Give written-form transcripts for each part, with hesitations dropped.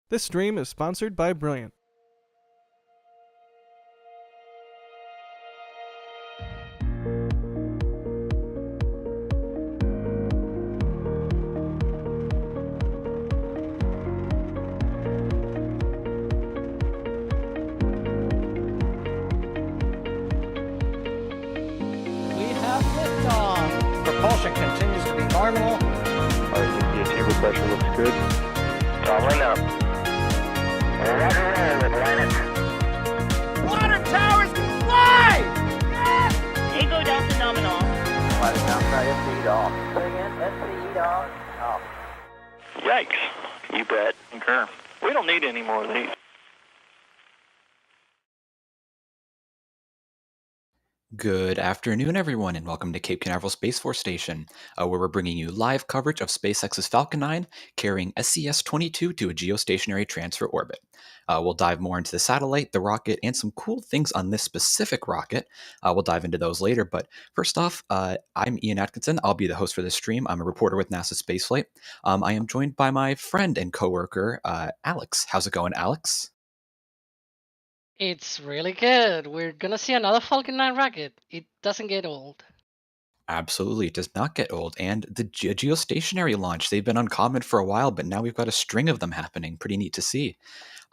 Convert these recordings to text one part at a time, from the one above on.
This stream is sponsored by Brilliant. We have liftoff. Propulsion continues to be normal. EDT pressure looks good. Doubling up. Roger roll with Atlantis. Water towers fly! Echo Delta nominal. Flight outside SE off. SE off. Yikes. You bet. Okay. We don't need any more of these. Good afternoon, everyone, and welcome to Cape Canaveral Space Force Station, where we're bringing you live coverage of SpaceX's Falcon 9 carrying SES-22 to a geostationary transfer orbit. We'll dive more into the satellite, the rocket, and some cool things on this specific rocket. We'll dive into those later, but first off, I'm Ian Atkinson. I'll be the host for this stream. I'm a reporter with NASASpaceflight. I am joined by my friend and coworker, Alex. How's it going, Alex? It's really good. We're gonna see another Falcon 9 rocket. It doesn't get old. Absolutely, it does not get old. And the geostationary launch, they've been uncommon for a while, but now we've got a string of them happening. Pretty neat to see.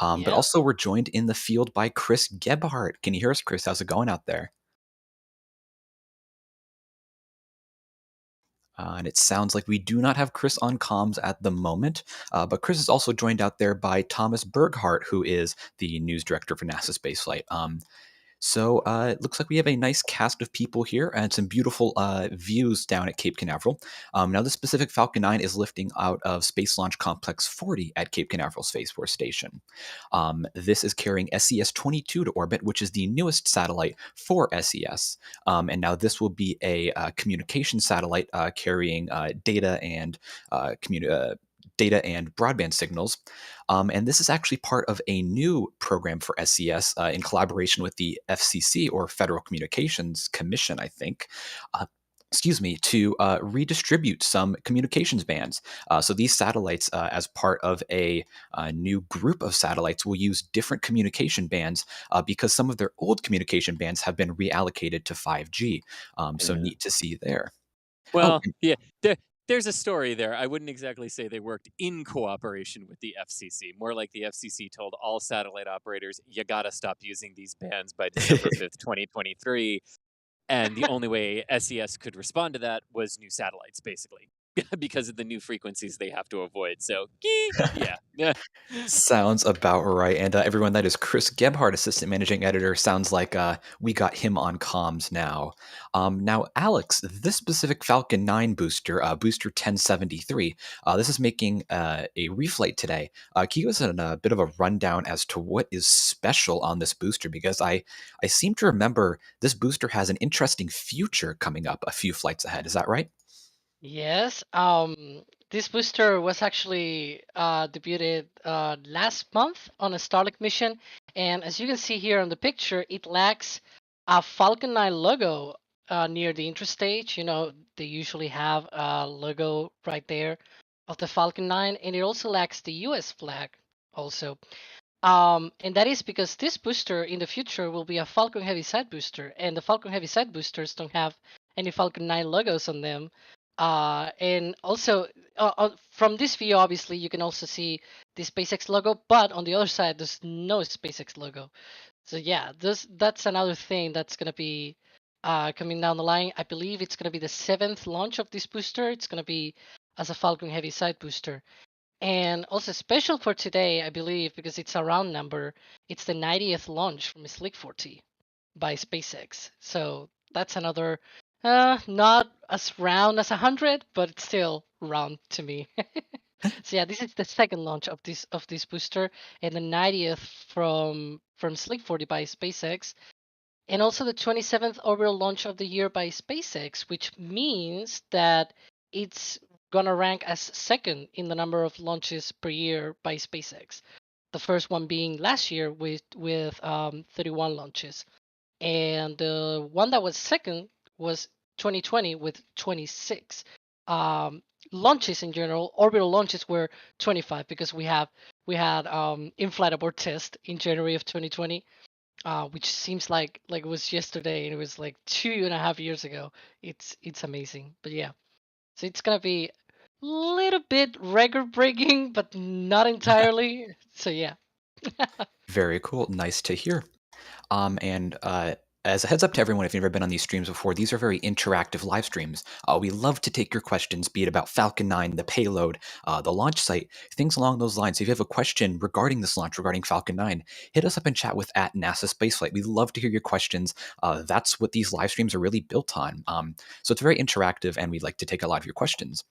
But Yep. also, we're joined in the field by Chris Gebhardt. Can you hear us, Chris? How's it going out there? And it sounds like we do not have Chris on comms at the moment, but Chris is also joined out there by Thomas Berghardt, who is the news director for NASA Spaceflight. So it looks like we have a nice cast of people here and some beautiful views down at Cape Canaveral. Now, this specific Falcon 9 is lifting out of Space Launch Complex 40 at Cape Canaveral Space Force Station. This is carrying SES-22 to orbit, which is the newest satellite for SES. And now this will be a communication satellite carrying data and data and broadband signals. And this is actually part of a new program for SES in collaboration with the FCC, or Federal Communications Commission, I think. To redistribute some communications bands. So these satellites, as part of a new group of satellites, will use different communication bands because some of their old communication bands have been reallocated to 5G. So neat to see there. Well, yeah, there's a story there. I wouldn't exactly say they worked in cooperation with the FCC. More like the FCC told all satellite operators, you got to stop using these bands by December 5th, 2023. And the only way SES could respond to that was new satellites, basically, because of the new frequencies they have to avoid. So, yeah. Sounds about right. And everyone, that is Chris Gebhardt, Assistant Managing Editor. Sounds like we got him on comms now. Now, Alex, this specific Falcon 9 booster, booster 1073, this is making a reflight today. Can you give us a bit of a rundown as to what is special on this booster? Because I seem to remember this booster has an interesting future coming up a few flights ahead. Is that right? Yes. This booster was actually debuted last month on a Starlink mission, and as you can see here on the picture, it lacks a Falcon 9 logo near the interstage. You know, they usually have a logo right there of the Falcon 9, and it also lacks the US flag also. And that is because this booster in the future will be a Falcon Heavy Side booster, and the Falcon Heavy Side boosters don't have any Falcon 9 logos on them. And also from this view, obviously, you can also see the SpaceX logo, but on the other side, there's no SpaceX logo. So yeah, that's another thing that's going to be coming down the line. I believe it's going to be the 7th launch of this booster. It's going to be as a Falcon Heavy Side booster. And also special for today, I believe, because it's a round number, it's the 90th launch from Slick 40 by SpaceX. So that's another, not as round as 100, but it's still round to me. So yeah, this is the second launch of this booster, and the 90th from Slick 40 by SpaceX, and also the 27th orbital launch of the year by SpaceX, which means that it's gonna rank as second in the number of launches per year by SpaceX. The first one being last year with 31 launches, and the one that was second was 2020 with 26. Launches in general, orbital launches were 25 because we have we had in-flight abort test in January of 2020, which seems like it was yesterday, and it was like 2.5 years ago. It's amazing. But yeah, so it's gonna be a little bit record breaking, but not entirely. So yeah. Very cool. Nice to hear. And as a heads up to everyone, if you've never been on these streams before, these are very interactive live streams. We love to take your questions, be it about Falcon 9, the payload, the launch site, things along those lines. So if you have a question regarding this launch, regarding Falcon 9, hit us up and chat with @NASASpaceflight. We love to hear your questions. That's what these live streams are really built on. So it's very interactive, and we'd like to take a lot of your questions.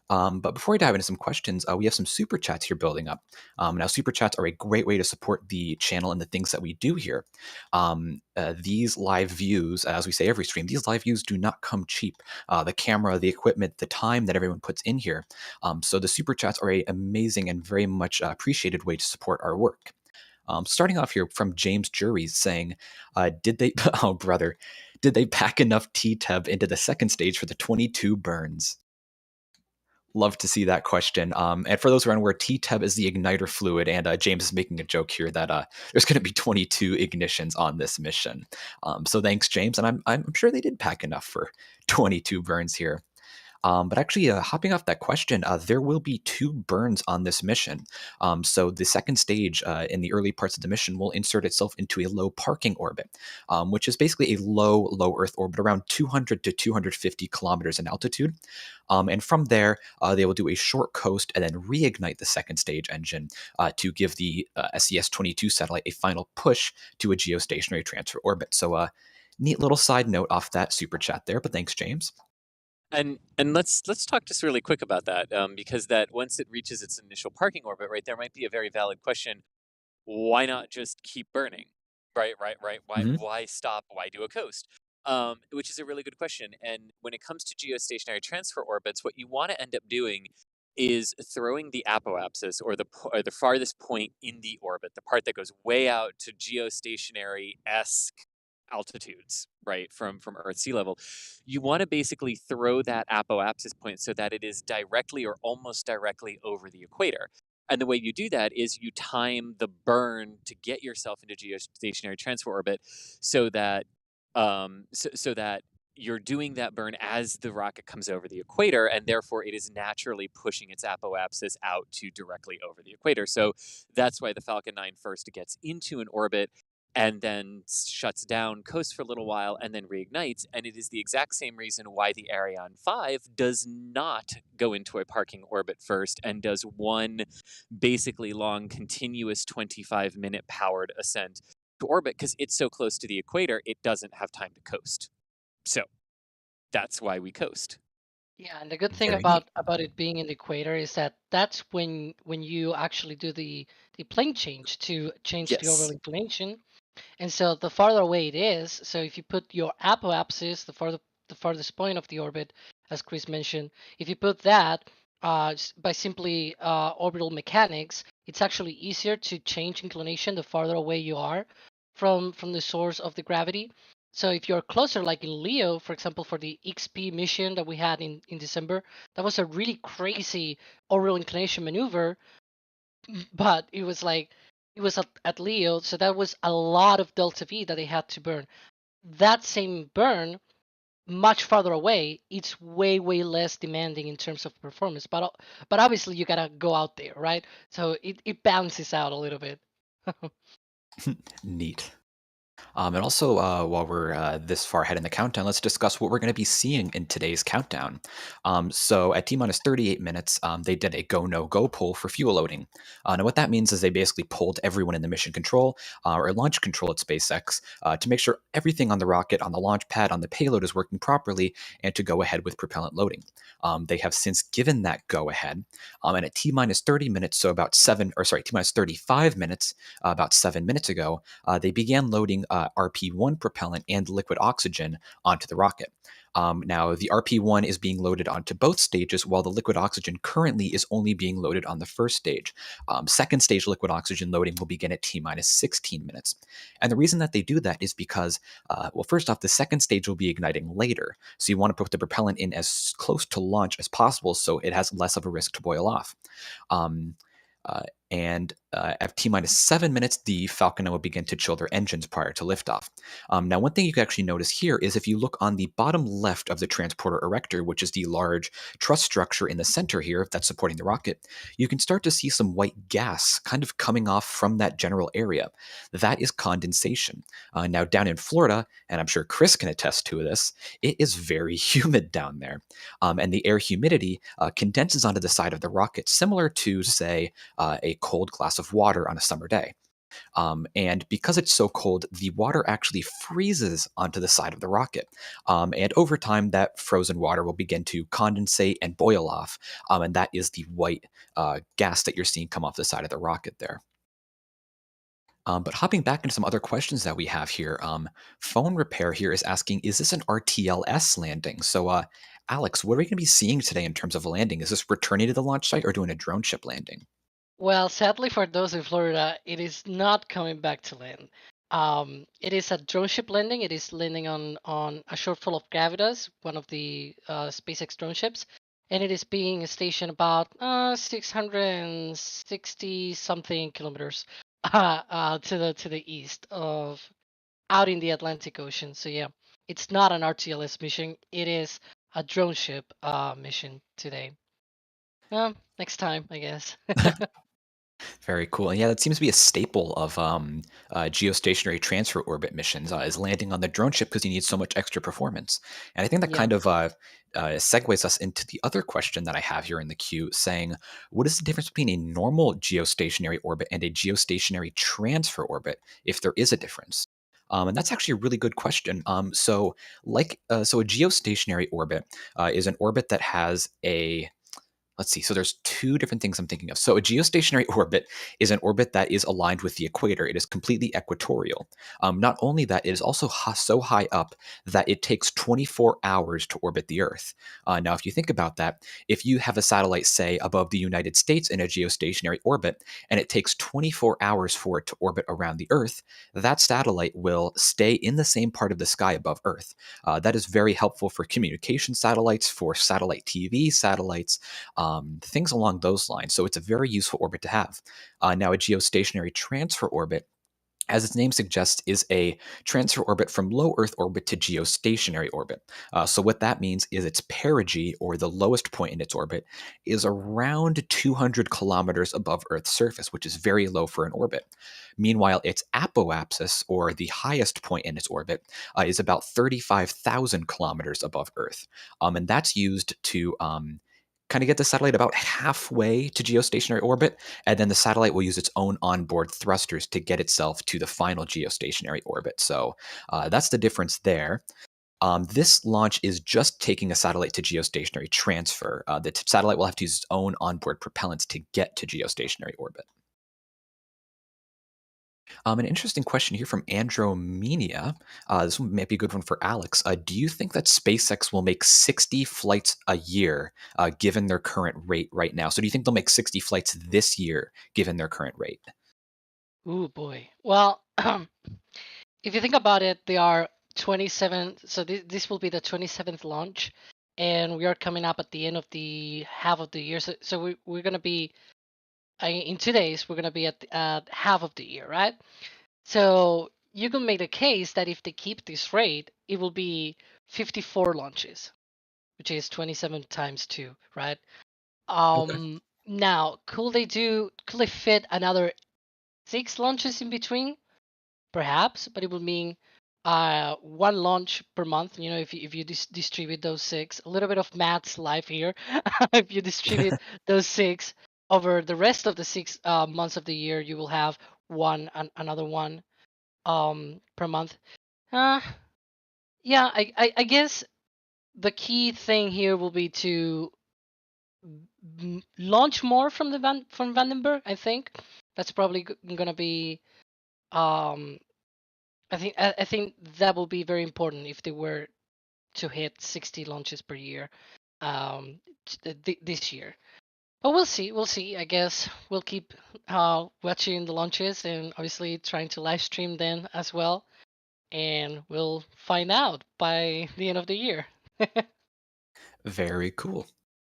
But before we dive into some questions, we have some super chats here building up. Now, super chats are a great way to support the channel and the things that we do here. These live views, as we say every stream, these live views do not come cheap. The camera, the equipment, the time that everyone puts in here. So the super chats are an amazing and very much appreciated way to support our work. Starting off here from James Jury saying, did they, oh brother, did they pack enough T-Tub into the second stage for the 22 burns? Love to see that question. And for those who are unaware, T-Tub is the igniter fluid, and James is making a joke here that there's going to be 22 ignitions on this mission. So thanks, James, and I'm sure they did pack enough for 22 burns here. But actually, hopping off that question, there will be 2 burns on this mission. So the second stage in the early parts of the mission will insert itself into a low parking orbit, which is basically a low Earth orbit around 200 to 250 kilometers in altitude. And from there, they will do a short coast and then reignite the second stage engine to give the SES-22 satellite a final push to a geostationary transfer orbit. So neat little side note off that super chat there, but thanks, James. And let's talk just really quick about that, because that once it reaches its initial parking orbit, right, there might be a very valid question: why not just keep burning, right? Why stop? Why do a coast? Which is a really good question. And when it comes to geostationary transfer orbits, what you want to end up doing is throwing the apoapsis, or the farthest point in the orbit, the part that goes way out to geostationary-esque altitudes, right, from Earth sea level. You want to basically throw that apoapsis point so that it is directly or almost directly over the equator. And the way you do that is you time the burn to get yourself into geostationary transfer orbit, so that so that you're doing that burn as the rocket comes over the equator, and therefore it is naturally pushing its apoapsis out to directly over the equator. So that's why the Falcon 9 first gets into an orbit and then shuts down, coasts for a little while, and then reignites. And it is the exact same reason why the Ariane 5 does not go into a parking orbit first and does one basically long, continuous 25-minute powered ascent to orbit, because it's so close to the equator, it doesn't have time to coast. So that's why we coast. Yeah, and the good thing Very about it being in the equator is that that's when you actually do the plane change to change the Yes. orbital inclination. And so the farther away it is, so if you put your apoapsis, the farthest point of the orbit, as Chris mentioned, if you put that by simply orbital mechanics, it's actually easier to change inclination the farther away you are from the source of the gravity. So if you're closer, like in Leo, for example, for the XP mission that we had in December, that was a really crazy orbital inclination maneuver, but it was at Leo, so that was a lot of delta V that they had to burn. That same burn, much farther away, it's way less demanding in terms of performance. But obviously you gotta go out there, right? So it balances out a little bit. neat. And also, while we're this far ahead in the countdown, let's discuss what we're going to be seeing in today's countdown. So at T-minus 38 minutes, they did a go-no-go poll for fuel loading. Now what that means is they basically polled everyone in the mission control or launch control at SpaceX to make sure everything on the rocket, on the launch pad, on the payload is working properly, and to go ahead with propellant loading. They have since given that go-ahead, and at T-minus 30 minutes, so T-minus 35 minutes, about 7 minutes ago, they began loading RP-1 propellant and liquid oxygen onto the rocket. Now, the RP-1 is being loaded onto both stages, while the liquid oxygen currently is only being loaded on the first stage. Second stage liquid oxygen loading will begin at T-minus 16 minutes. And the reason that they do that is because, well, first off, the second stage will be igniting later. So you want to put the propellant in as close to launch as possible so it has less of a risk to boil off. And at T-minus 7 minutes, the Falcon 9 will begin to chill their engines prior to liftoff. Now, one thing you can actually notice here is if you look on the bottom left of the transporter erector, which is the large truss structure in the center here that's supporting the rocket, you can start to see some white gas kind of coming off from that general area. That is condensation. Now, down in Florida, and I'm sure Chris can attest to this, it is very humid down there. And the air humidity condenses onto the side of the rocket, similar to, say, a cold glass of water on a summer day. And because it's so cold, the water actually freezes onto the side of the rocket. And over time, that frozen water will begin to condensate and boil off. And that is the white gas that you're seeing come off the side of the rocket there. But hopping back into some other questions that we have here, Phone Repair here is asking, is this an RTLS landing? So, Alex, what are we going to be seeing today in terms of a landing? Is this returning to the launch site or doing a drone ship landing? Well, sadly for those in Florida, it is not coming back to land. It is a drone ship landing. It is landing on a shortfall of Gravitas, one of the SpaceX drone ships, and it is being stationed about 660 something kilometers to the east of out in the Atlantic Ocean. So yeah, it's not an RTLS mission. It is a drone ship mission today. Next time, I guess. Very cool. And yeah, that seems to be a staple of geostationary transfer orbit missions, is landing on the drone ship because you need so much extra performance. And I think that Yeah. kind of segues us into the other question that I have here in the queue, saying, what is the difference between a normal geostationary orbit and a geostationary transfer orbit, if there is a difference? And that's actually a really good question. So a geostationary orbit is an orbit that has a let's see. So there's two different things I'm thinking of. So a geostationary orbit is an orbit that is aligned with the equator. It is completely equatorial. Not only that, it is also so high up that it takes 24 hours to orbit the Earth. Now, if you think about that, if you have a satellite, say, above the United States in a geostationary orbit, and it takes 24 hours for it to orbit around the Earth, that satellite will stay in the same part of the sky above Earth. That is very helpful for communication satellites, for satellite TV satellites, things along those lines. So it's a very useful orbit to have. Now, a geostationary transfer orbit, as its name suggests, is a transfer orbit from low Earth orbit to geostationary orbit. So what that means is its perigee, or the lowest point in its orbit, is around 200 kilometers above Earth's surface, which is very low for an orbit. Meanwhile, its apoapsis, or the highest point in its orbit, is about 35,000 kilometers above Earth. And that's used to kind of get the satellite about halfway to geostationary orbit, and then the satellite will use its own onboard thrusters to get itself to the final geostationary orbit. So that's the difference there. This launch is just taking a satellite to geostationary transfer. The satellite will have to use its own onboard propellants to get to geostationary orbit. An interesting question here from Andromenia. This one might be a good one for Alex. Do you think that SpaceX will make 60 flights a year given their current rate right now? So do you think they'll make 60 flights this year given their current rate? Ooh, boy. Well, if you think about it, they are 27. So this will be the 27th launch, and we are coming up at the end of the half of the year. So we're going to be, in 2 days, we're going to be at half of the year, right? So you can make the case that if they keep this rate, it will be 54 launches, which is 27 times 2, right? Now, could they fit another 6 launches in between? Perhaps, but it would mean one launch per month. You know, if you distribute those 6, a little bit of maths live here. If you distribute those 6 over the rest of the 6 months of the year, you will have another one per month. Yeah, I guess the key thing here will be to launch more from from Vandenberg. I think that's probably gonna be. Um, I think that will be very important if they were to hit 60 launches per year, this year. But we'll see. We'll see. I guess we'll keep watching the launches and obviously trying to live stream them as well. And we'll find out by the end of the year. Very cool.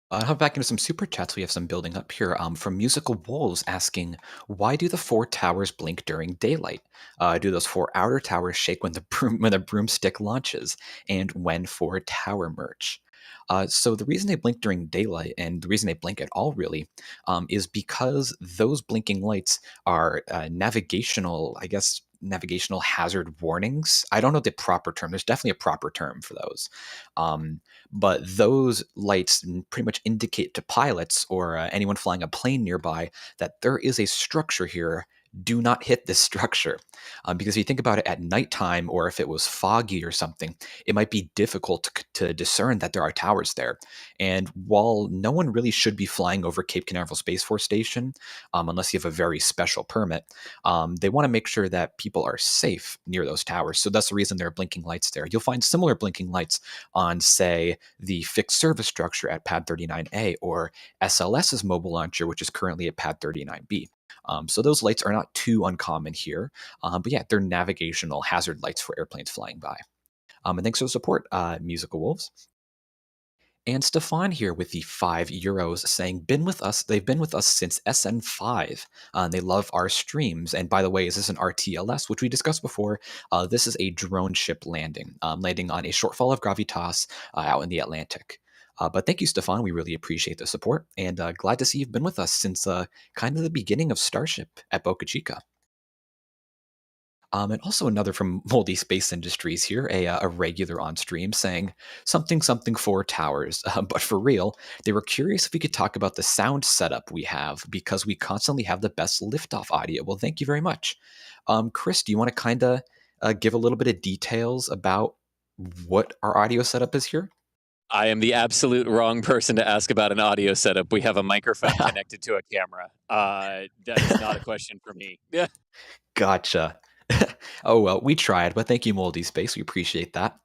Hop back into some super chats. We have some building up here from Musical Wolves asking, why do the four towers blink during daylight? Do those four outer towers shake when when the broomstick launches? And when for tower merch? So the reason they blink during daylight, and the reason they blink at all, really, is because those blinking lights are navigational, I guess, navigational hazard warnings. I don't know the proper term. There's definitely a proper term for those. Um, but those lights pretty much indicate to pilots or anyone flying a plane nearby that there is a structure here. Do not hit this structure. Because if you think about it at nighttime, or if it was foggy or something, it might be difficult to discern that there are towers there. And while no one really should be flying over Cape Canaveral Space Force Station, unless you have a very special permit, they want to make sure that people are safe near those towers. So that's the reason there are blinking lights there. You'll find similar blinking lights on, say, the fixed service structure at Pad 39A, or SLS's mobile launcher, which is currently at Pad 39B. So those lights are not too uncommon here, but yeah, they're navigational hazard lights for airplanes flying by. And thanks for the support, Musical Wolves. And Stefan here with the €5 saying, they've been with us since SN5. They love our streams. And by the way, is this an RTLS, which we discussed before? This is a drone ship landing on a shortfall of gravitas out in the Atlantic. But thank you, Stefan. We really appreciate the support, and glad to see you've been with us since kind of the beginning of Starship at Boca Chica. And also another from Moldy Space Industries here, a regular on stream, saying something for towers. But for real, they were curious if we could talk about the sound setup we have, because we constantly have the best liftoff audio. Well, thank you very much. Chris, do you want to kind of give a little bit of details about what our audio setup is here? I am the absolute wrong person to ask about an audio setup. We have a microphone connected to a camera. That is not a question for me. Yeah. Gotcha. Oh, well, we tried, but thank you, Moldy Space. We appreciate that.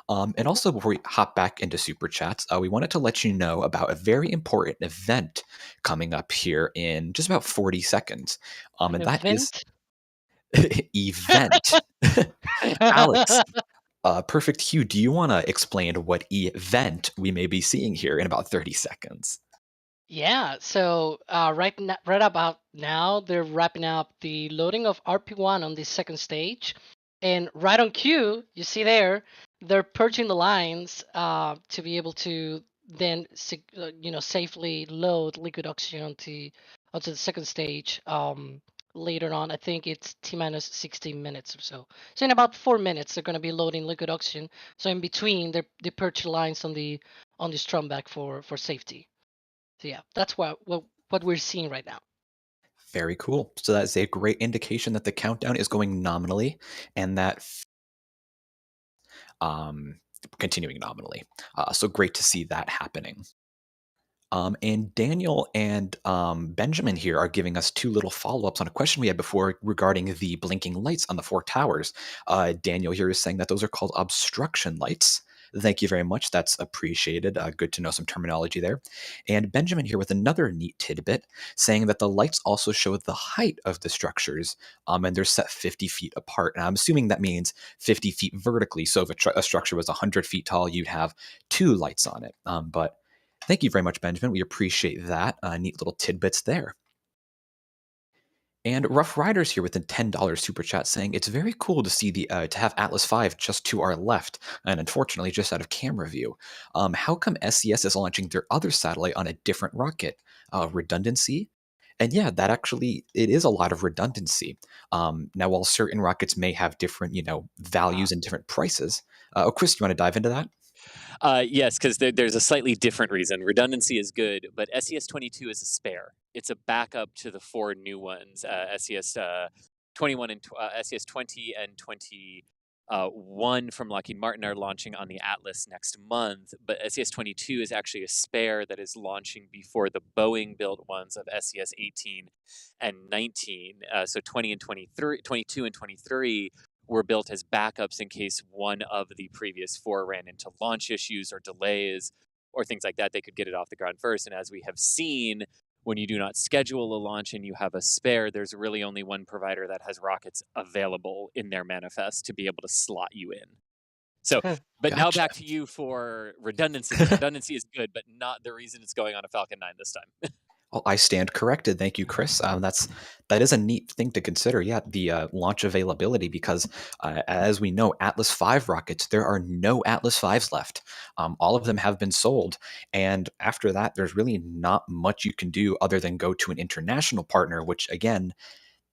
And also, before we hop back into Super Chats, we wanted to let you know about a very important event coming up here in just about 40 seconds. And that is event. Alex, Perfect Hugh, do you want to explain what event we may be seeing here in about 30 seconds? Yeah, so right about now, they're wrapping up the loading of RP1 on the second stage. And right on cue, you see there, they're purging the lines to be able to then safely load liquid oxygen onto the second stage later on. I think it's T-minus 16 minutes or so. So in about 4 minutes, they're going to be loading liquid oxygen. So in between, they purge the lines on the Stromback for safety. So yeah, that's what we're seeing right now. Very cool. So that's a great indication that the countdown is going nominally, and that continuing nominally. So great to see that happening. And Daniel and Benjamin here are giving us two little follow-ups on a question we had before regarding the blinking lights on the four towers. Daniel here is saying that those are called obstruction lights. Thank you very much. That's appreciated. Good to know some terminology there. And Benjamin here with another neat tidbit, saying that the lights also show the height of the structures, and they're set 50 feet apart. And I'm assuming that means 50 feet vertically. So if a structure was 100 feet tall, you'd have two lights on it. But thank you very much, Benjamin. We appreciate that. Neat little tidbits there. And Rough Riders here with a $10 super chat saying it's very cool to see to have Atlas V just to our left, and unfortunately just out of camera view. How come SES is launching their other satellite on a different rocket? Redundancy? And yeah, that actually, it is a lot of redundancy. Now, while certain rockets may have different, values and different prices. Chris, do you want to dive into that? Yes, because there's a slightly different reason. Redundancy is good, but SES-22 is a spare. It's a backup to the four new ones, SES-21 and SES-20 and 21 from Lockheed Martin are launching on the Atlas next month, but SES-22 is actually a spare that is launching before the Boeing-built ones of SES-18 and 19. So 20 and 23, 22 and 23 were built as backups in case one of the previous four ran into launch issues or delays or things like that. They could get it off the ground first. And as we have seen, when you do not schedule a launch and you have a spare, there's really only one provider that has rockets available in their manifest to be able to slot you in. So, but now Gotcha. back to you for redundancy. The redundancy is good, but not the reason it's going on a Falcon 9 this time. Well, I stand corrected. Thank you, Chris. That is a neat thing to consider. Yeah, the launch availability, because as we know, Atlas V rockets, there are no Atlas Vs left. All of them have been sold, and after that, there's really not much you can do other than go to an international partner. Which again,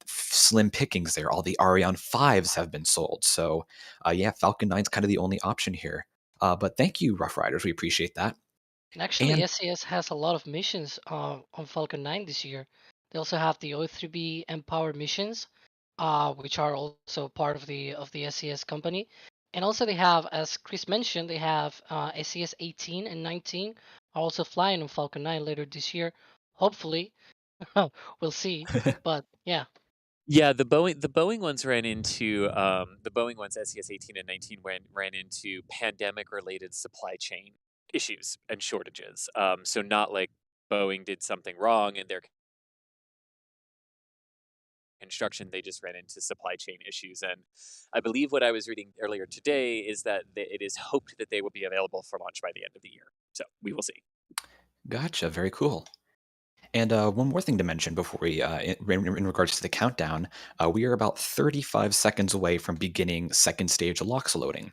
slim pickings there. All the Ariane 5s have been sold. So yeah, Falcon 9 is kind of the only option here. But thank you, Rough Riders. We appreciate that. And actually, And SES has a lot of missions on Falcon 9 this year. They also have the O3B Empower missions, which are also part of the SES company. And also they have, as Chris mentioned, they have SES 18 and 19 are also flying on Falcon 9 later this year. Hopefully, we'll see. But yeah. Yeah, the Boeing ones ran into the Boeing ones SES 18 and 19 ran into pandemic related supply chain issues and shortages. So not like Boeing did something wrong in their construction, they just ran into supply chain issues. And I believe what I was reading earlier today is that it is hoped that they will be available for launch by the end of the year. So we will see. gotcha, very cool. And one more thing to mention before we, in regards to the countdown, we are about 35 seconds away from beginning second stage LOX loading.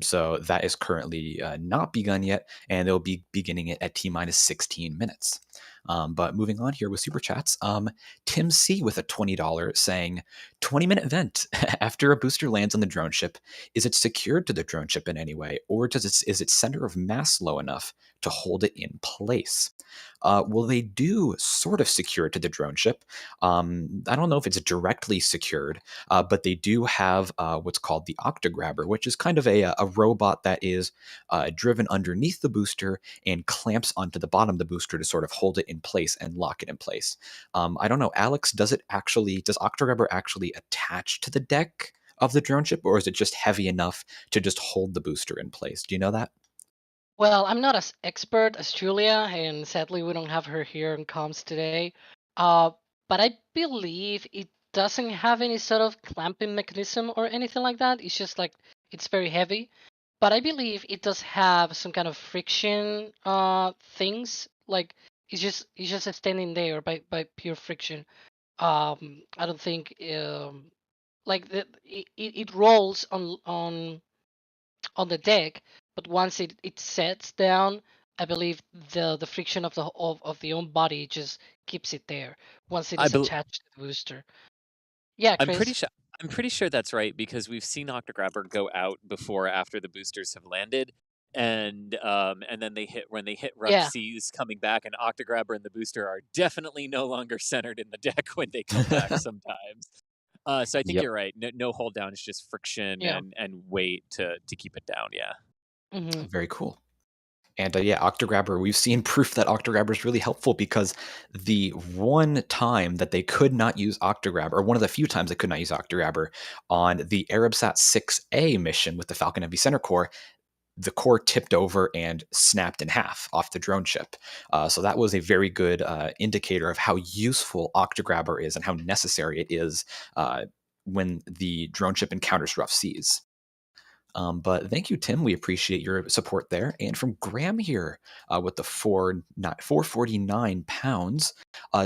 So that is currently not begun yet, and they'll be beginning it at T-minus 16 minutes. But moving on here with Super Chats, Tim C. with a $20 saying, 20-minute vent. After a booster lands on the drone ship, is it secured to the drone ship in any way, or is its center of mass low enough to hold it in place? Well, they do sort of secure it to the drone ship. I don't know if it's directly secured, but they do have what's called the Octograbber, which is kind of a robot that is driven underneath the booster and clamps onto the bottom of the booster to sort of hold it in place and lock it in place. I don't know, Alex, does Octograbber actually attach to the deck of the drone ship, or is it just heavy enough to just hold the booster in place? Do you know that? Well, I'm not as expert as Julia, and sadly we don't have her here in comms today. But I believe it doesn't have any sort of clamping mechanism or anything like that. It's just like it's very heavy. But I believe it does have some kind of friction things. Like it's just standing there by pure friction. I don't think like it rolls on the deck, but once it sets down, I believe the friction of the own body just keeps it there once it I is bel attached to the booster. Yeah, I'm pretty Chris. sure I'm pretty sure that's right because we've seen Octograbber go out before after the boosters have landed, and then when they hit rough Yeah. seas coming back, and Octograbber and the booster are definitely no longer centered in the deck when they come back sometimes. So I think Yep. you're right. No hold down. It's just friction Yeah. and weight to keep it down. Yeah. Hmm. Very cool. And yeah, Octograbber, we've seen proof that Octograbber is really helpful, because the one time that they could not use Octograbber, or one of the few times they could not use Octograbber, on the Arabsat 6A mission with the Falcon Heavy Center core, the core tipped over and snapped in half off the drone ship. So that was a very good indicator of how useful Octograbber is and how necessary it is when the drone ship encounters rough seas. But thank you, Tim. We appreciate your support there. And from Graham here with the 449 pounds,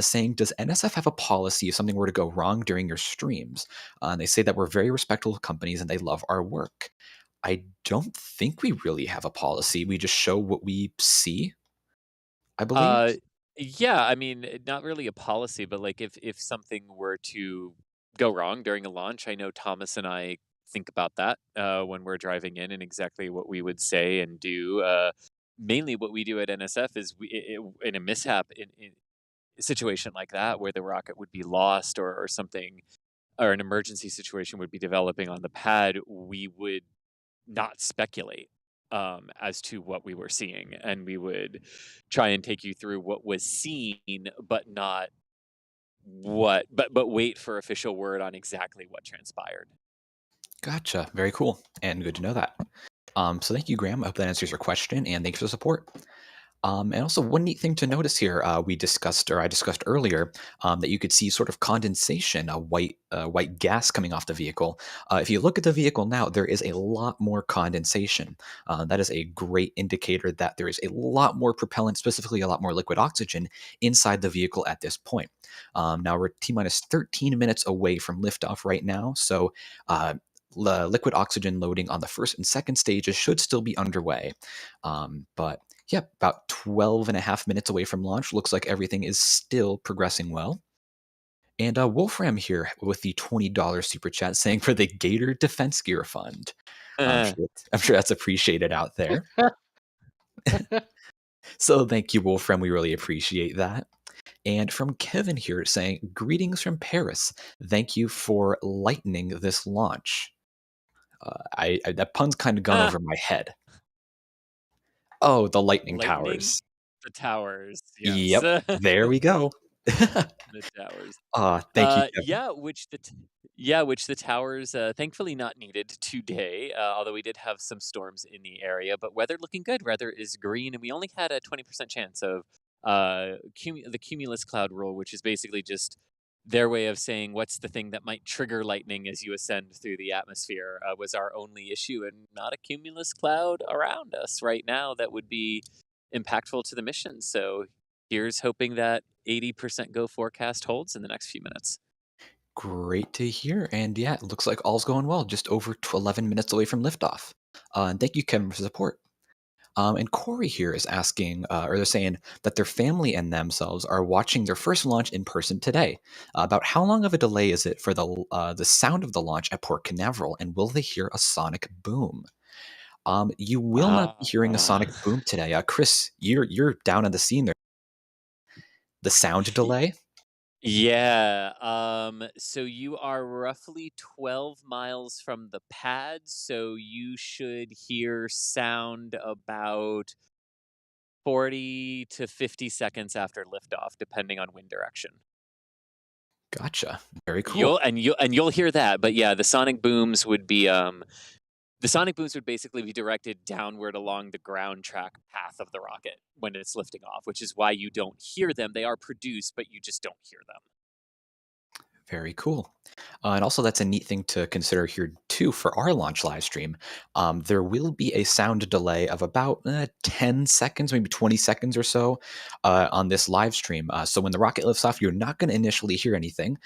saying, does NSF have a policy if something were to go wrong during your streams? And they say that we're very respectful companies and they love our work. I don't think we really have a policy. We just show what we see, I believe. Yeah. I mean, not really a policy, but like if something were to go wrong during a launch, I know Thomas and I think about that when we're driving in and exactly what we would say and do. Mainly, what we do at NSF is in a mishap in a situation like that where the rocket would be lost or something, or an emergency situation would be developing on the pad, we would not speculate as to what we were seeing, and we would try and take you through what was seen, but not but wait for official word on exactly what transpired. Gotcha. Very cool. And good to know that. So thank you, Graham. I hope that answers your question, and thanks for the support. And also, one neat thing to notice here, I discussed earlier, that you could see sort of condensation, a white gas coming off the vehicle. If you look at the vehicle now, there is a lot more condensation. That is a great indicator that there is a lot more propellant, specifically a lot more liquid oxygen, inside the vehicle at this point. Now we're T-minus 13 minutes away from liftoff right now, so liquid oxygen loading on the first and second stages should still be underway. But yeah, about 12 and a half minutes away from launch. Looks like everything is still progressing well. And Wolfram here with the $20 super chat saying for the Gator Defense Gear Fund. I'm sure that's appreciated out there. So thank you, Wolfram. We really appreciate that. And from Kevin here saying, greetings from Paris. Thank you for lightening this launch. That pun's kind of gone over my head. Oh, the lightning towers. The towers. Yes. Yep. There we go. The towers. Thank you, Kevin. Which the towers, thankfully not needed today, although we did have some storms in the area, but weather looking good. Weather is green, and we only had a 20% chance of the cumulus cloud rule, which is basically just their way of saying what's the thing that might trigger lightning as you ascend through the atmosphere, was our only issue, and not a cumulus cloud around us right now that would be impactful to the mission. So here's hoping that 80% go forecast holds in the next few minutes. Great to hear. And yeah, it looks like all's going well, just over 11 minutes away from liftoff. And thank you, Kevin, for support. And Corey here is asking, or they're saying that their family and themselves are watching their first launch in person today. About how long of a delay is it for the sound of the launch at Port Canaveral, and will they hear a sonic boom? You will not be hearing a sonic boom today. Chris, you're down on the scene there. The sound delay? Yeah. So you are roughly 12 miles from the pad, so you should hear sound about 40 to 50 seconds after liftoff, depending on wind direction. Gotcha. Very cool. You'll hear that, but yeah, the sonic booms would be basically be directed downward along the ground track path of the rocket when it's lifting off, which is why you don't hear them. They are produced, but you just don't hear them. Very cool. And also, that's a neat thing to consider here, too, for our launch live stream. There will be a sound delay of about 10 seconds, maybe 20 seconds or so on this live stream. So when the rocket lifts off, you're not going to initially hear anything.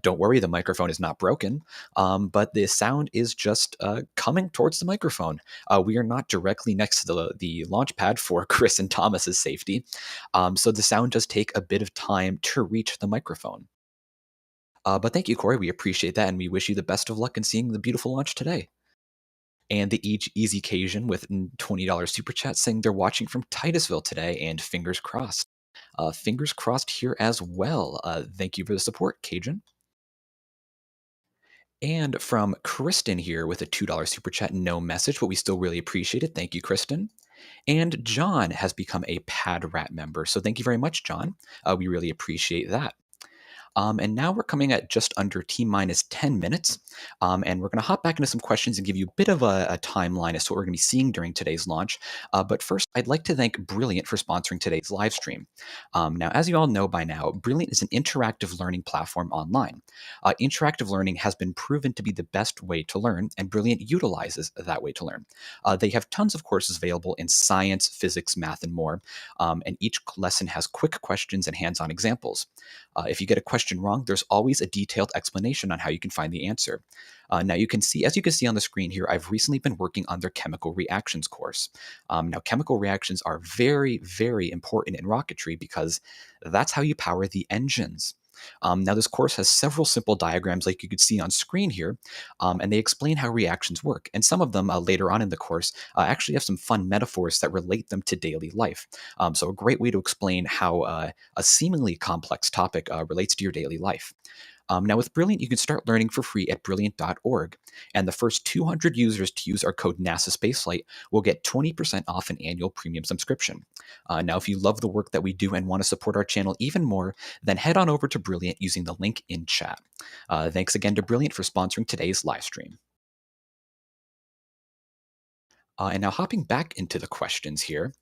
Don't worry, the microphone is not broken, but the sound is just coming towards the microphone. We are not directly next to the launch pad for Chris and Thomas's safety. So the sound does take a bit of time to reach the microphone. But thank you, Corey. We appreciate that, and we wish you the best of luck in seeing the beautiful launch today. And the Easy Cajun with $20 super chat saying they're watching from Titusville today, and fingers crossed. Fingers crossed here as well. Thank you for the support, Cajun. And from Kristen here with a $2 super chat, no message, but we still really appreciate it. Thank you, Kristen. And John has become a Pad Rat member, so thank you very much, John. We really appreciate that. And now we're coming at just under T-minus 10 minutes, and we're going to hop back into some questions and give you a bit of a timeline as to what we're going to be seeing during today's launch. But first, I'd like to thank Brilliant for sponsoring today's live stream. Now, as you all know by now, Brilliant is an interactive learning platform online. Interactive learning has been proven to be the best way to learn, and Brilliant utilizes that way to learn. They have tons of courses available in science, physics, math, and more, and each lesson has quick questions and hands-on examples. If you get a question wrong, there's always a detailed explanation on how you can find the answer. Now, as you can see on the screen here, I've recently been working on their chemical reactions course. Now, chemical reactions are very, very important in rocketry because that's how you power the engines. Now, this course has several simple diagrams like you could see on screen here, and they explain how reactions work. And some of them later on in the course actually have some fun metaphors that relate them to daily life. So a great way to explain how a seemingly complex topic relates to your daily life. Now, with Brilliant, you can start learning for free at brilliant.org. And the first 200 users to use our code NASASpaceflight will get 20% off an annual premium subscription. Now, if you love the work that we do and want to support our channel even more, then head on over to Brilliant using the link in chat. Thanks again to Brilliant for sponsoring today's live stream. And now hopping back into the questions here,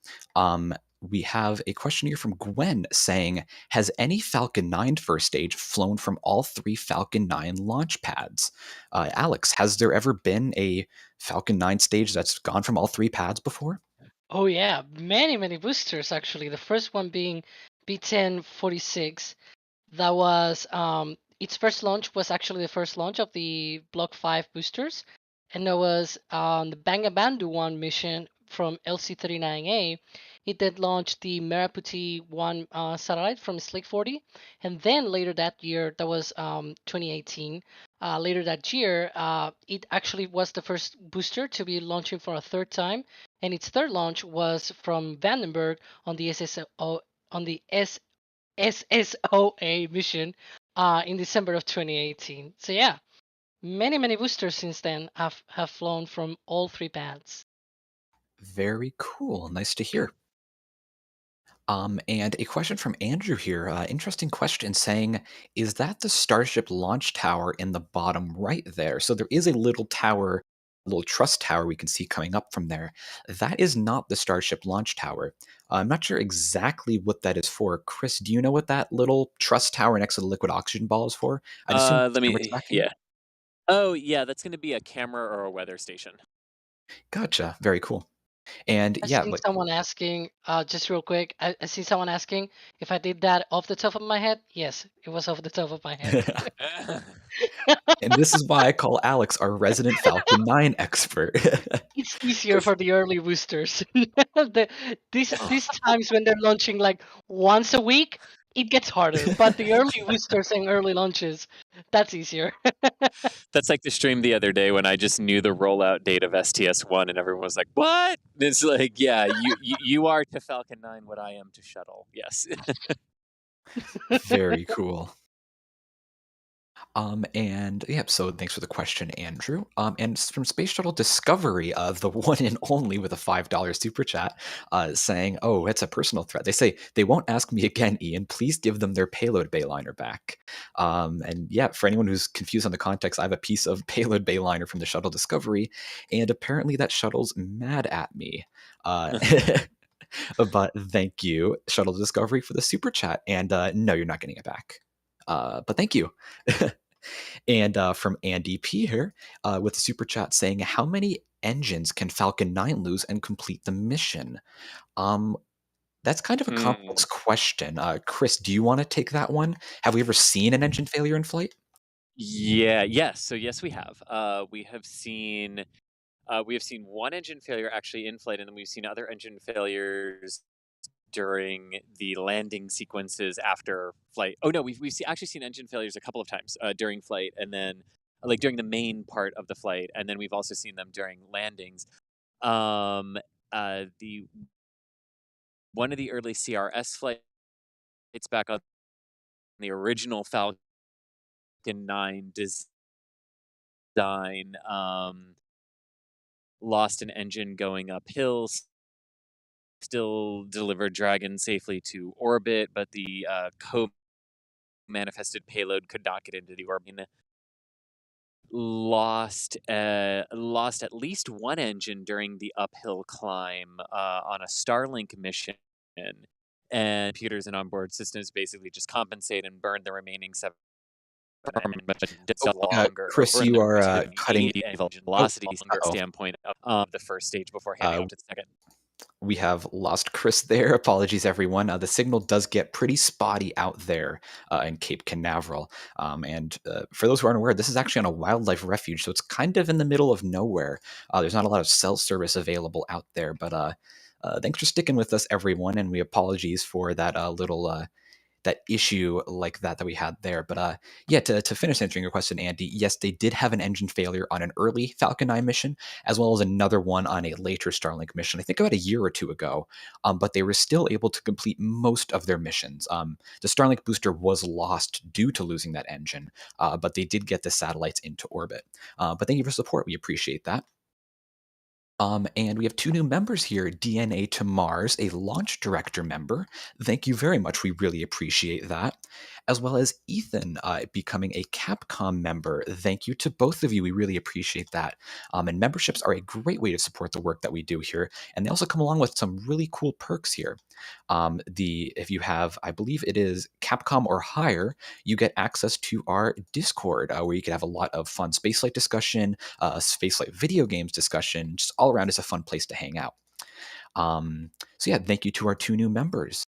we have a question here from Gwen saying, has any Falcon 9 first stage flown from all 3 Falcon 9 launch pads? Alex, has there ever been a Falcon 9 stage that's gone from all 3 pads before? Oh yeah, many boosters actually. The first one being B1046. That was its first launch was actually the first launch of the Block 5 boosters, and that was on the Bangabandhu 1 mission from LC-39A. It then launched the Meraputi 1 satellite from Slick 40, and then later that year, that was 2018. Later that year, it actually was the first booster to be launching for a third time, and its third launch was from Vandenberg on the SSOA mission in December of 2018. So yeah, many boosters since then have flown from all 3 pads. Very cool. Nice to hear. And a question from Andrew here. Interesting question saying, is that the Starship launch tower in the bottom right there? So there is a little tower, a little truss tower we can see coming up from there. That is not the Starship launch tower. I'm not sure exactly what that is for. Chris, do you know what that little truss tower next to the liquid oxygen ball is for? I'd assume it's camera tracking. Yeah. Oh, yeah, that's going to be a camera or a weather station. Gotcha. Very cool. And I yeah, seen someone asking, just real quick, I see someone asking if I did that off the top of my head. Yes, it was off the top of my head. and this is why I call Alex our resident Falcon 9 expert. It's easier for the early boosters. These times when they're launching like once a week, it gets harder. But the early boosters and early launches, that's easier. That's like the stream the other day when I just knew the rollout date of STS-1 and everyone was like, what? And it's like, yeah, you are to Falcon 9 what I am to Shuttle. Yes. Very cool. And yeah, so thanks for the question, Andrew. And from Space Shuttle Discovery, the one and only with a $5 super chat, saying, "Oh, it's a personal threat." They say they won't ask me again, Ian. Please give them their payload bayliner back. And yeah, for anyone who's confused on the context, I have a piece of payload bayliner from the Shuttle Discovery, and apparently that shuttle's mad at me. But thank you, Shuttle Discovery, for the super chat. And no, you're not getting it back. But thank you. And from Andy P here with the super chat saying, how many engines can Falcon 9 lose and complete the mission? That's kind of a complex question. Chris, do you want to take that one? Have we ever seen an engine failure in flight? Yes. So yes, we have. We have seen one engine failure actually in flight, and then we've seen other engine failures during the landing sequences after flight. Oh no, we've actually seen engine failures a couple of times during flight, and then like during the main part of the flight, and then we've also seen them during landings. The one of the early CRS flights back on the original Falcon 9 design lost an engine going uphill. Still delivered Dragon safely to orbit, but the co-manifested payload could not get into the orbit. Lost at least one engine during the uphill climb on a Starlink mission, and computers and onboard systems basically just compensate and burn the remaining 7. Chris, you are cutting velocity standpoint of the first stage before handing off to the second. We have lost Chris there. Apologies, everyone. The signal does get pretty spotty out there in Cape Canaveral. And for those who aren't aware, this is actually on a wildlife refuge, so it's kind of in the middle of nowhere. There's not a lot of cell service available out there, but thanks for sticking with us, everyone, and we apologies for that little that issue like that we had there. But yeah, to finish answering your question, Andy, yes, they did have an engine failure on an early Falcon 9 mission, as well as another one on a later Starlink mission, I think about a year or two ago. But they were still able to complete most of their missions. The Starlink booster was lost due to losing that engine, but they did get the satellites into orbit. But thank you for support. We appreciate that. And we have 2 new members here, DNA to Mars, a launch director member. Thank you very much. We really appreciate that. As well as Ethan becoming a Capcom member. Thank you to both of you. We really appreciate that. And memberships are a great way to support the work that we do here. And they also come along with some really cool perks here. If you have, I believe it is Capcom or higher, you get access to our Discord, where you can have a lot of fun spaceflight discussion, spaceflight video games discussion. Just all around is a fun place to hang out. So yeah, thank you to our 2 new members.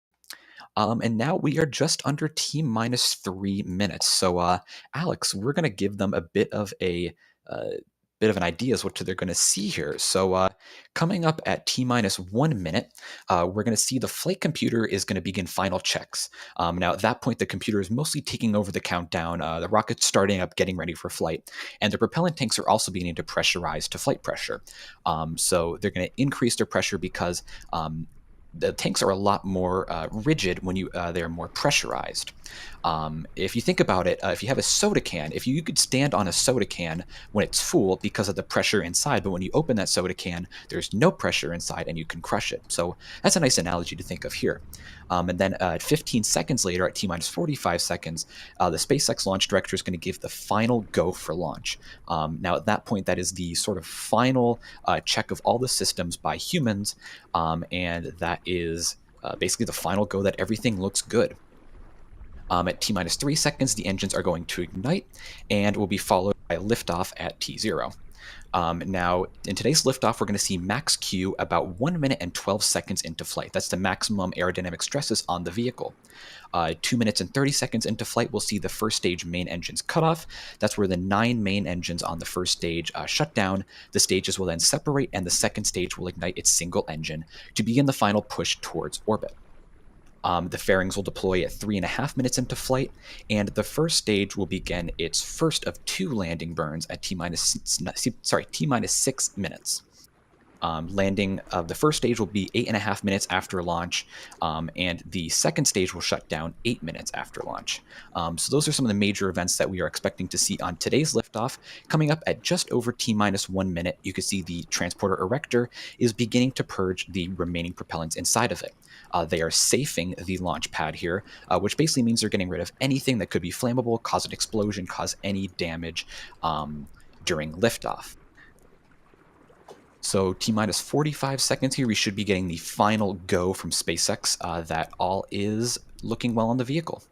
And now we are just under T-minus 3 minutes. So Alex, we're going to give them a bit of an idea as what they're going to see here. So coming up at T-minus 1 minute, we're going to see the flight computer is going to begin final checks. Now at that point, the computer is mostly taking over the countdown. The rocket's starting up, getting ready for flight. And the propellant tanks are also beginning to pressurize to flight pressure. So they're going to increase their pressure because the tanks are a lot more rigid when they're more pressurized. If you think about it, if you have a soda can, if you could stand on a soda can when it's full because of the pressure inside, but when you open that soda can, there's no pressure inside and you can crush it. So that's a nice analogy to think of here. And then 15 seconds later, at T-minus 45 seconds, the SpaceX launch director is going to give the final go for launch. Now, at that point, that is the sort of final check of all the systems by humans, and that is basically the final go that everything looks good. At T-minus 3 seconds, the engines are going to ignite and will be followed by liftoff at T0. Now, in today's liftoff, we're going to see max Q about 1 minute and 12 seconds into flight. That's the maximum aerodynamic stresses on the vehicle. 2 minutes and 30 seconds into flight, we'll see the first stage main engines cut off. That's where the 9 main engines on the first stage shut down. The stages will then separate, and the second stage will ignite its single engine to begin the final push towards orbit. The fairings will deploy at 3.5 minutes into flight, and the first stage will begin its first of 2 landing burns at T-minus 6 minutes. Landing of the first stage will be 8.5 minutes after launch, and the second stage will shut down 8 minutes after launch. So those are some of the major events that we are expecting to see on today's liftoff. Coming up at just over T-minus 1 minute, you can see the transporter erector is beginning to purge the remaining propellants inside of it. They are safing the launch pad here, which basically means they're getting rid of anything that could be flammable, cause an explosion, cause any damage during liftoff. So T-minus 45 seconds here, we should be getting the final go from SpaceX that all is looking well on the vehicle.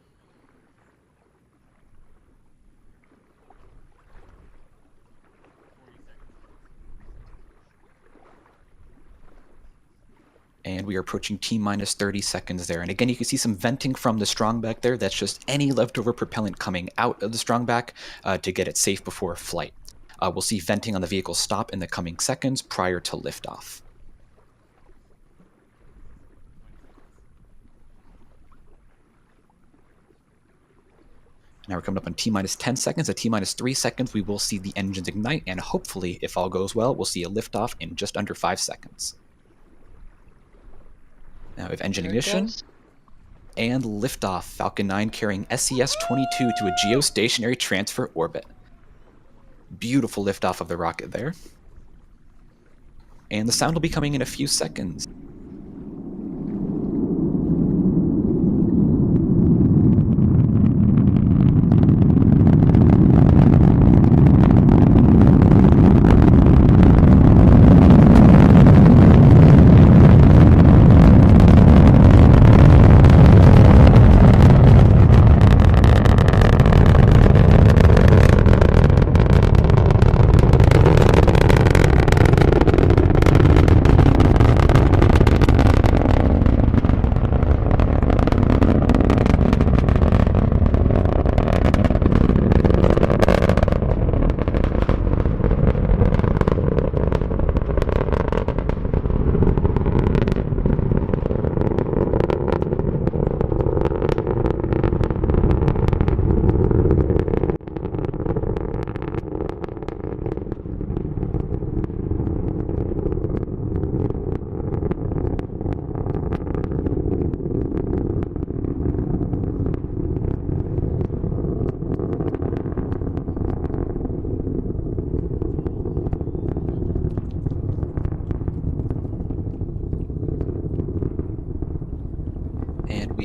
And we are approaching T-minus 30 seconds there. And again, you can see some venting from the strongback there. That's just any leftover propellant coming out of the strongback to get it safe before flight. We'll see venting on the vehicle stop in the coming seconds prior to liftoff. Now we're coming up on T-minus 10 seconds. At T-minus 3 seconds, we will see the engines ignite, and hopefully, if all goes well, we'll see a liftoff in just under 5 seconds. Now we have engine ignition and liftoff. Falcon 9 carrying SES-22 to a geostationary transfer orbit. Beautiful liftoff of the rocket there. And the sound will be coming in a few seconds.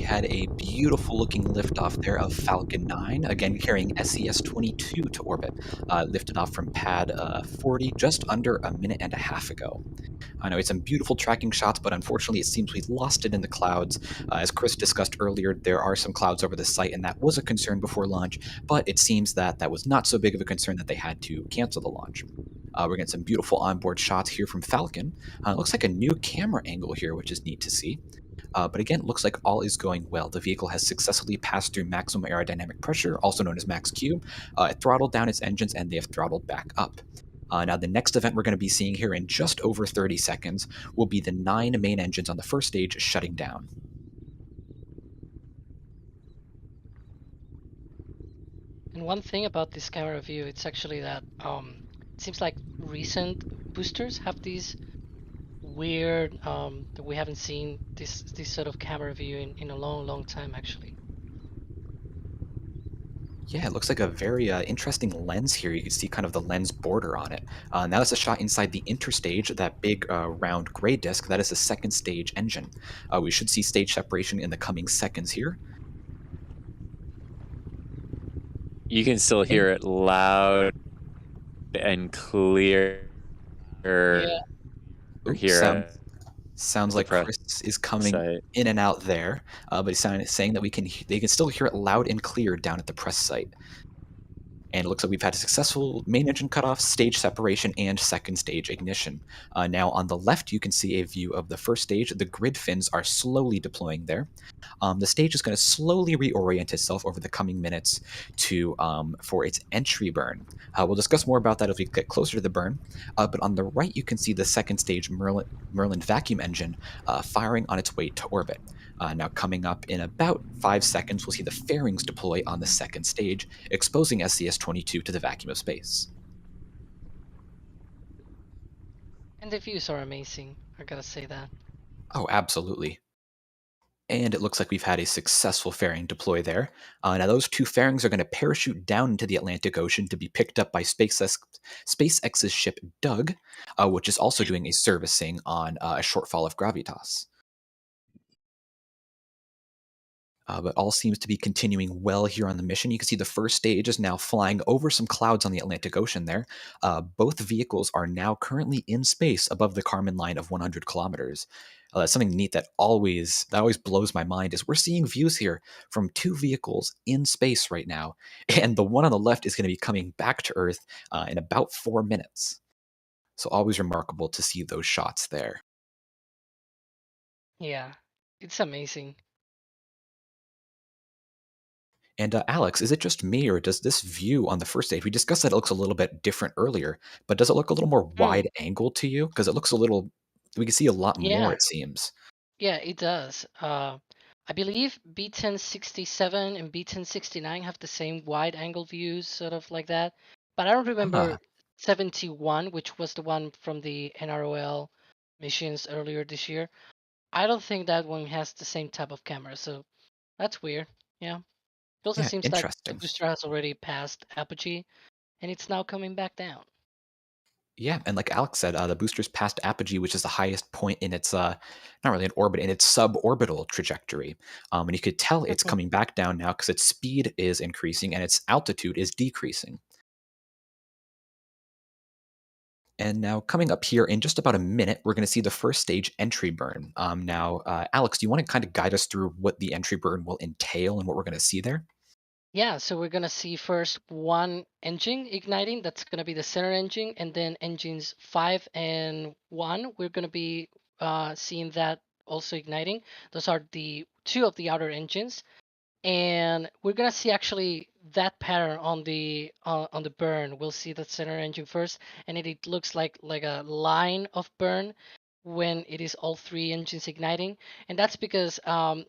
had a beautiful looking liftoff there of Falcon 9, again carrying SES-22 to orbit, lifted off from pad 40 just under a minute and a half ago. I know it's some beautiful tracking shots, but unfortunately it seems we lost it in the clouds. As Chris discussed earlier, there are some clouds over the site, and that was a concern before launch, but it seems that that was not so big of a concern that they had to cancel the launch. We're getting some beautiful onboard shots here from Falcon. It looks like a new camera angle here, which is neat to see. But again, it looks like all is going well. The vehicle has successfully passed through maximum aerodynamic pressure, also known as max Q. It throttled down its engines, and they have throttled back up. Now, the next event we're going to be seeing here in just over 30 seconds will be the 9 main engines on the first stage shutting down. And one thing about this camera view, it's actually that it seems like recent boosters have these weird that we haven't seen this sort of camera view in a long time actually. Yeah, it looks like a very interesting lens here. You can see kind of the lens border on it. Now that's a shot inside the interstage, that big round gray disc. That is the second stage engine. We should see stage separation in the coming seconds here. You can still hear it loud and clear. Yeah. Here. Sounds like press Chris is coming site. in and out there, but he's saying that they can still hear it loud and clear down at the press site. And it looks like we've had a successful main engine cutoff, stage separation, and second stage ignition. Now on the left, you can see a view of the first stage. The grid fins are slowly deploying there. The stage is going to slowly reorient itself over the coming minutes to for its entry burn. We'll discuss more about that as we get closer to the burn. But on the right, you can see the second stage Merlin vacuum engine firing on its way to orbit. Now coming up in about 5 seconds, we'll see the fairings deploy on the second stage, exposing SES-22 to the vacuum of space. And the views are amazing, I gotta say that. Oh, absolutely. And it looks like we've had a successful fairing deploy there. Now those 2 fairings are going to parachute down into the Atlantic Ocean to be picked up by SpaceX's ship Doug, which is also doing a servicing on a shortfall of Gravitas. But all seems to be continuing well here on the mission. You can see the first stage is now flying over some clouds on the Atlantic Ocean there. Both vehicles are now currently in space above the Kármán line of 100 kilometers. Something neat that always blows my mind is we're seeing views here from 2 vehicles in space right now, and the one on the left is going to be coming back to Earth in about 4 minutes. So always remarkable to see those shots there. Yeah, it's amazing. And Alex, is it just me, or does this view on the first stage, we discussed that it looks a little bit different earlier, but does it look a little more wide angle to you? Because it looks a little, we can see a lot more, Yeah, it seems. yeah, it does. I believe B1067 and B1069 have the same wide angle views, sort of like that. But I don't remember 71, which was the one from the NROL missions earlier this year. I don't think that one has the same type of camera, so that's weird. Yeah. It also Yeah, seems like the interesting. booster has already passed apogee, and it's now coming back down. Yeah, and like Alex said, the booster's past apogee, which is the highest point in its, not really an orbit, in its suborbital trajectory. And you could tell it's coming back down now because its speed is increasing and its altitude is decreasing. And now coming up here in just about a minute, we're going to see the first stage entry burn. Now, Alex, do you want to kind of guide us through what the entry burn will entail and what we're going to see there? Yeah, so we're gonna see first one engine igniting. That's gonna be the center engine, and then engines 5 and 1. We're gonna be seeing that also igniting. Those are the 2 of the outer engines, and we're gonna see actually that pattern on the burn. We'll see the center engine first, and it looks like a line of burn when it is all 3 engines igniting, and that's because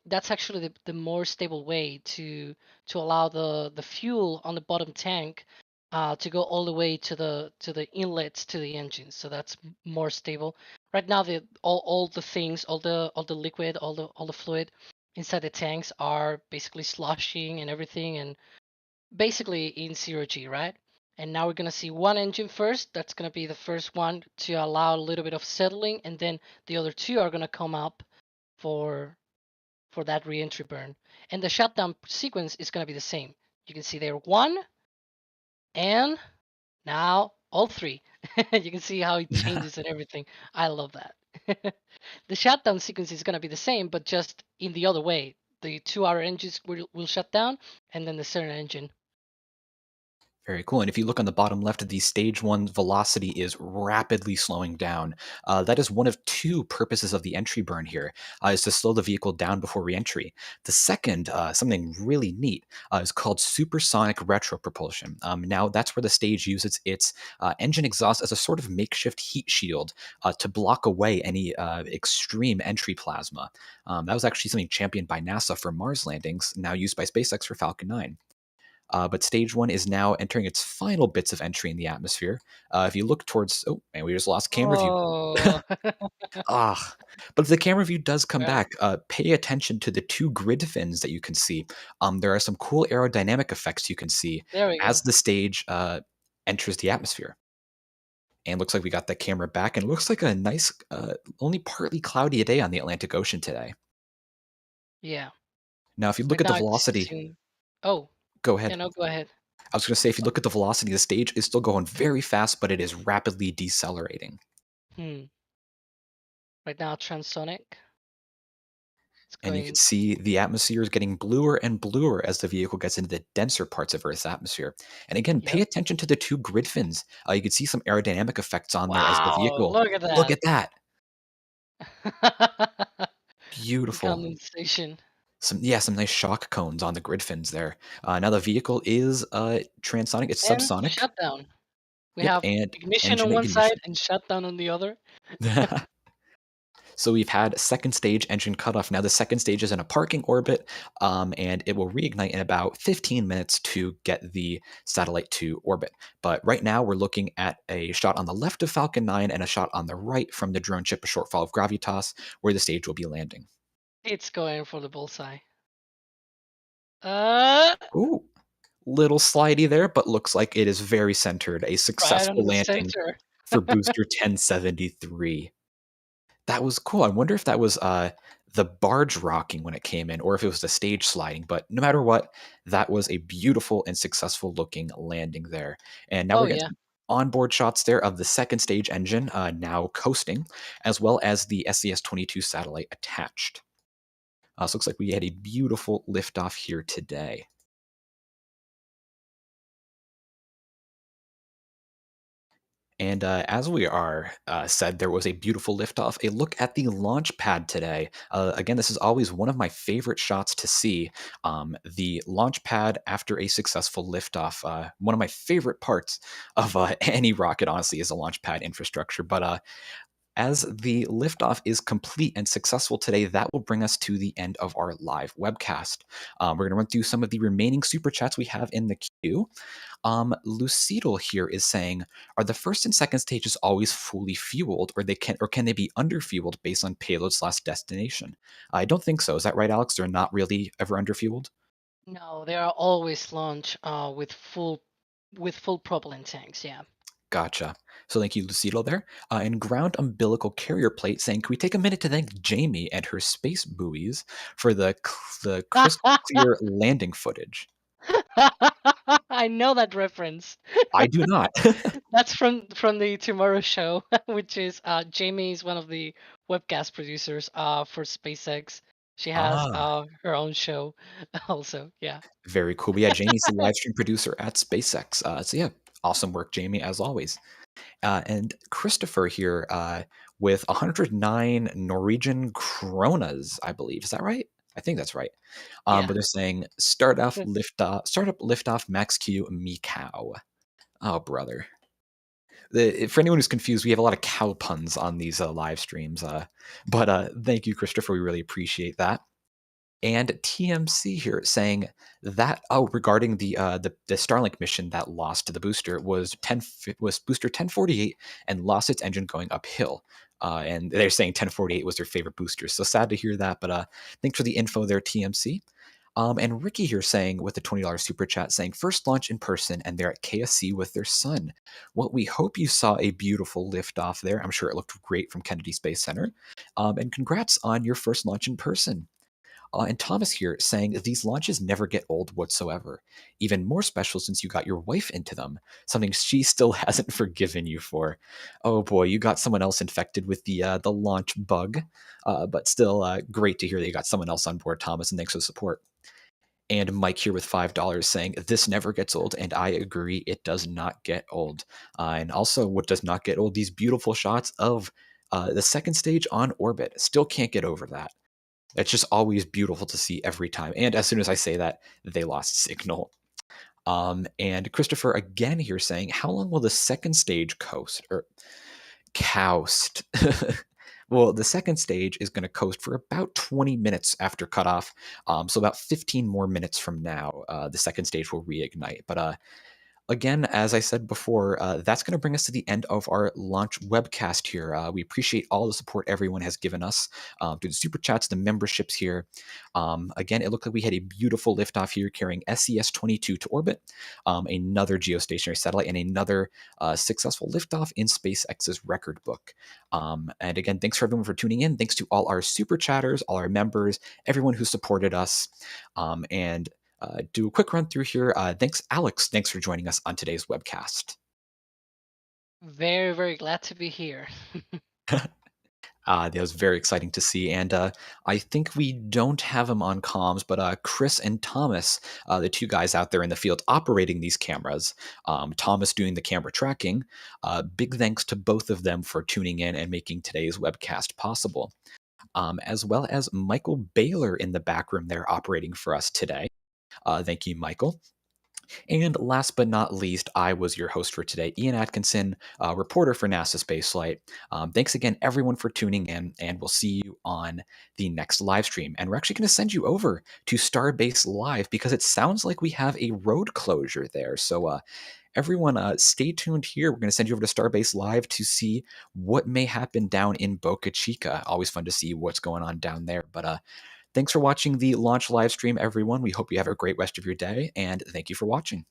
that's actually the more stable way to allow the fuel on the bottom tank to go all the way to the inlets to the engines. So that's more stable. Right now, all the things, all the liquid, all the fluid inside the tanks are basically sloshing and everything, and basically in 0G, right? And now we're going to see one engine first. That's going to be the first one to allow a little bit of settling, and then the other 2 are going to come up for for that reentry burn. And the shutdown sequence is going to be the same. You can see there 1, and now all 3. You can see how it changes and everything. I love that. The shutdown sequence is going to be the same, but just in the other way. The 2 outer engines will shut down, and then the center engine. Very cool. And if you look on the bottom left, the stage 1 velocity is rapidly slowing down. That is one of 2 purposes of the entry burn here, is to slow the vehicle down before reentry. The second, something really neat, is called supersonic retropropulsion. Now, that's where the stage uses its engine exhaust as a sort of makeshift heat shield to block away any extreme entry plasma. That was actually something championed by NASA for Mars landings, now used by SpaceX for Falcon 9. But stage 1 is now entering its final bits of entry in the atmosphere. If you look towards, oh, man, we just lost camera view. Oh. But if the camera view does come Yeah. back, pay attention to the 2 grid fins that you can see. There are some cool aerodynamic effects you can see There we go. as the stage enters the atmosphere. And looks like we got the camera back, and it looks like a nice, only partly cloudy day on the Atlantic Ocean today. Yeah. Now, if you look Right at the now it's velocity, soon. Oh, go ahead. yeah, no, go ahead. I was going to say, if you look at the velocity, the stage is still going very fast, but it is rapidly decelerating. Right now, transonic. It's And you going. can see the atmosphere is getting bluer and bluer as the vehicle gets into the denser parts of Earth's atmosphere. And again, pay Yep. attention to the 2 grid fins. You can see some aerodynamic effects on there as the Wow, vehicle. look at that. Look at that. The Beautiful. condensation. Some nice shock cones on the grid fins there. Now the vehicle is transonic. It's And subsonic. shutdown. We Yep, have and ignition engine on one ignition. side and shutdown on the other. So we've had second stage engine cutoff. Now the second stage is in a parking orbit, and it will reignite in about 15 minutes to get the satellite to orbit. But right now we're looking at a shot on the left of Falcon 9 and a shot on the right from the drone ship, a short fall of Gravitas, where the stage will be landing. It's going for the bullseye. Ooh, little slidey there, but looks like it is very centered. A Right successful on the landing center. for booster 1073. That was cool. I wonder if that was the barge rocking when it came in, or if it was the stage sliding. But no matter what, that was a beautiful and successful looking landing there. And now Oh, we're getting yeah. some onboard shots there of the second stage engine now coasting, as well as the SES-22 satellite attached. So it looks like we had a beautiful liftoff here today. And as we are said, there was a beautiful liftoff. A look at the launch pad today. Again, this is always one of my favorite shots to see. The launch pad after a successful liftoff. One of my favorite parts of any rocket, honestly, is the launch pad infrastructure. But as the liftoff is complete and successful today, that will bring us to the end of our live webcast. We're going to run through some of the remaining super chats we have in the queue. Lucidal here is saying, are the first and second stages always fully fueled, or can they be underfueled based on payload/destination? I don't think so. Is that right, Alex? They're not really ever underfueled? No, they are always launched with full propellant tanks. Yeah. Gotcha. So thank you, Lucido, there. And ground umbilical carrier plate saying, can we take a minute to thank Jamie and her space buoys for the crystal clear landing footage? I know that reference. I do not. That's from the Tomorrow Show, which is Jamie is one of the webcast producers for SpaceX. She has her own show also. Yeah. Very cool. But yeah, Jamie's the live stream producer at SpaceX. So yeah, awesome work, Jamie, as always. And Christopher here with 109 Norwegian kronas, I believe. Is that right? I think that's right. Yeah. But they're saying startup liftoff max Q me cow. Oh, brother. For anyone who's confused, we have a lot of cow puns on these live streams. But thank you, Christopher. We really appreciate that. And TMC here saying that regarding the Starlink mission that lost to the booster was booster 1048 and lost its engine going uphill. And they're saying 1048 was their favorite booster. So sad to hear that, but thanks for the info there, TMC. And Ricky here saying with the $20 super chat saying first launch in person and they're at KSC with their son. Well, we hope you saw a beautiful liftoff there. I'm sure it looked great from Kennedy Space Center. And congrats on your first launch in person. And Thomas here saying these launches never get old whatsoever. Even more special since you got your wife into them, something she still hasn't forgiven you for. Oh boy, you got someone else infected with the launch bug, but still great to hear that you got someone else on board, Thomas, and thanks for the support. And Mike here with $5 saying, this never gets old, and I agree, it does not get old. And also, what does not get old, these beautiful shots of the second stage on orbit. Still can't get over that. It's just always beautiful to see every time. And as soon as I say that, they lost signal. And Christopher again here saying, how long will the second stage coast? Or coast. Well, the second stage is going to coast for about 20 minutes after cutoff. So about 15 more minutes from now, the second stage will reignite. But again, as I said before, that's going to bring us to the end of our launch webcast here. We appreciate all the support everyone has given us through the super chats, the memberships here. Again, it looked like we had a beautiful liftoff here carrying SES-22 to orbit, another geostationary satellite, and another successful liftoff in SpaceX's record book. And again, thanks for everyone for tuning in. Thanks to all our super chatters, all our members, everyone who supported us. Do a quick run through here. Thanks, Alex. Thanks for joining us on today's webcast. Very, very glad to be here. That was very exciting to see. And I think we don't have them on comms, but Chris and Thomas, the two guys out there in the field operating these cameras, Thomas doing the camera tracking, big thanks to both of them for tuning in and making today's webcast possible. As well as Michael Baylor in the back room there operating for us today. Thank you, Michael. And last but not least, I was your host for today, Ian Atkinson, reporter for NASA Spaceflight. Thanks again, everyone, for tuning in, and we'll see you on the next live stream. And we're actually going to send you over to Starbase Live because it sounds like we have a road closure there. So everyone, stay tuned here. We're going to send you over to Starbase Live to see what may happen down in Boca Chica. Always fun to see what's going on down there. But thanks for watching the launch live stream, everyone. We hope you have a great rest of your day, and thank you for watching.